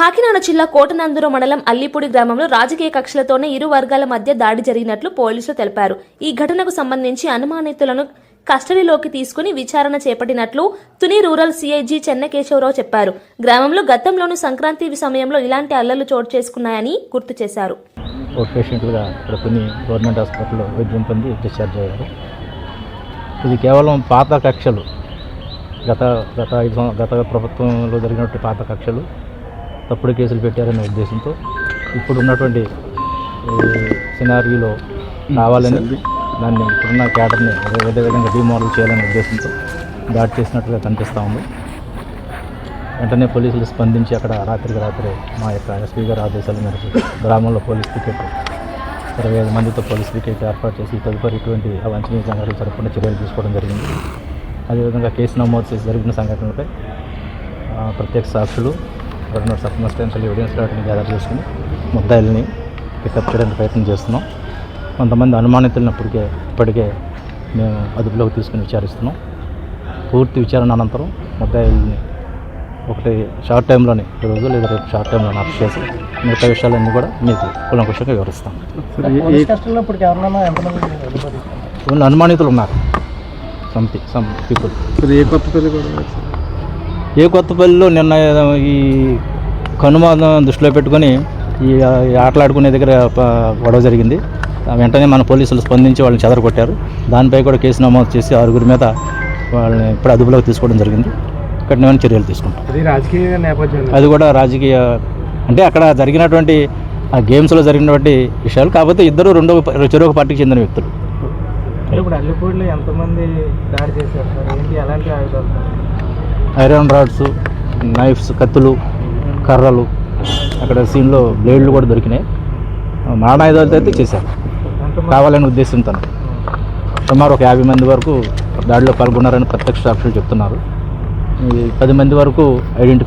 కాకినాడ జిల్లా కోటనందూరు మండలం అల్లిపూడి గ్రామంలో రాజకీయ కక్షలతోనే ఇరు వర్గాల మధ్య దాడి జరిగినట్లు పోలీసులు తెలిపారు. ఈ ఘటనకు సంబంధించి అనుమానితులను కస్టడీలోకి తీసుకుని విచారణ చేపట్టినట్లు తుని రూరల్ సిఐజీ చెన్నకేశవరావు చెప్పారు. గ్రామంలో గతంలోనూ సంక్రాంతి సమయంలో ఇలాంటి అల్లర్లు చోటు చేసుకున్నాయని గుర్తు చేశారు. గవర్నమెంట్ హాస్పిటల్లో వైద్యం పొంది డిశ్చార్జ్ అయ్యారు. ఇది కేవలం పాత కక్షలు, గత ప్రభుత్వంలో జరిగినట్టు పాత కక్షలు, తప్పుడు కేసులు పెట్టారనే ఉద్దేశంతో ఇప్పుడు ఉన్నటువంటి సినారియోలో కావాలని దాన్ని ఇప్పుడున్న క్యాడర్ని ఏదో విధంగా డిమోడల్ చేయాలనే ఉద్దేశంతో దాడి చేసినట్టుగా కనిపిస్తూ ఉంది. వెంటనే పోలీసులు స్పందించి అక్కడ రాత్రి మా యొక్క ఎస్పీ గారి ఆదేశాల మేరకు గ్రామంలో పోలీస్ పికెట్ 25 మందితో పోలీస్ పికెట్ ఏర్పాటు చేసి తదుపరి ఇటువంటి అవాంఛనీయ సంఘటనలు జరగకుండా చర్యలు తీసుకోవడం జరిగింది. అదేవిధంగా కేసు నమోదు చేసి జరిగిన సంఘటనలపై ప్రత్యక్ష సాక్షులు సర్కమ్స్టాన్షియల్ ఎవిడెన్స్ వాటిని గ్యాదర్ చేసుకుని ముద్దాయిల్ని పికప్ చేయడానికి ప్రయత్నం చేస్తున్నాం. కొంతమంది అనుమానితులను ఇప్పటికే మేము అదుపులోకి తీసుకుని విచారిస్తున్నాం. పూర్తి విచారణ అనంతరం ముద్దాయిల్ని ఒకటి షార్ట్ టైంలోనే ఈరోజు లేదా రేపు షార్ట్ టైంలోనే అరెస్ట్ చేసి మిగతా విషయాలన్నీ కూడా మీకు కూలంకుషంగా వివరిస్తాం. ఓన్లీ అనుమానితులు ఉన్నారు, సమ్ పీపుల్. ఏ కొత్తపల్లిలో నిన్న ఈ కనుమ దృష్టిలో పెట్టుకొని ఈ ఆటలాడుకునే దగ్గర గొడవ జరిగింది. వెంటనే మన పోలీసులు స్పందించి వాళ్ళని చెదరగొట్టారు. దానిపై కూడా కేసు నమోదు చేసి 6 మీద వాళ్ళని ఇప్పుడు అదుపులోకి తీసుకోవడం జరిగింది. కఠినమైన చర్యలు తీసుకుంటాం. అది కూడా రాజకీయ అంటే అక్కడ జరిగినటువంటి ఆ గేమ్స్లో జరిగినటువంటి విషయాలు. కాకపోతే ఇద్దరు చెరొక పార్టీకి చెందిన వ్యక్తులు. ఐరన్ రాడ్స్, నైఫ్స్, కత్తులు, కర్రలు, అక్కడ సీన్లో బ్లేడ్లు కూడా దొరికినాయి. మారణాయుధాలతో అయితే చేశారు కావాలనే ఉద్దేశంతో. సుమారు ఒక 50 మంది వరకు దాడిలో పాల్గొన్నారని ప్రత్యక్ష సాక్షులు చెప్తున్నారు. 10 మంది వరకు ఐడెంటిఫై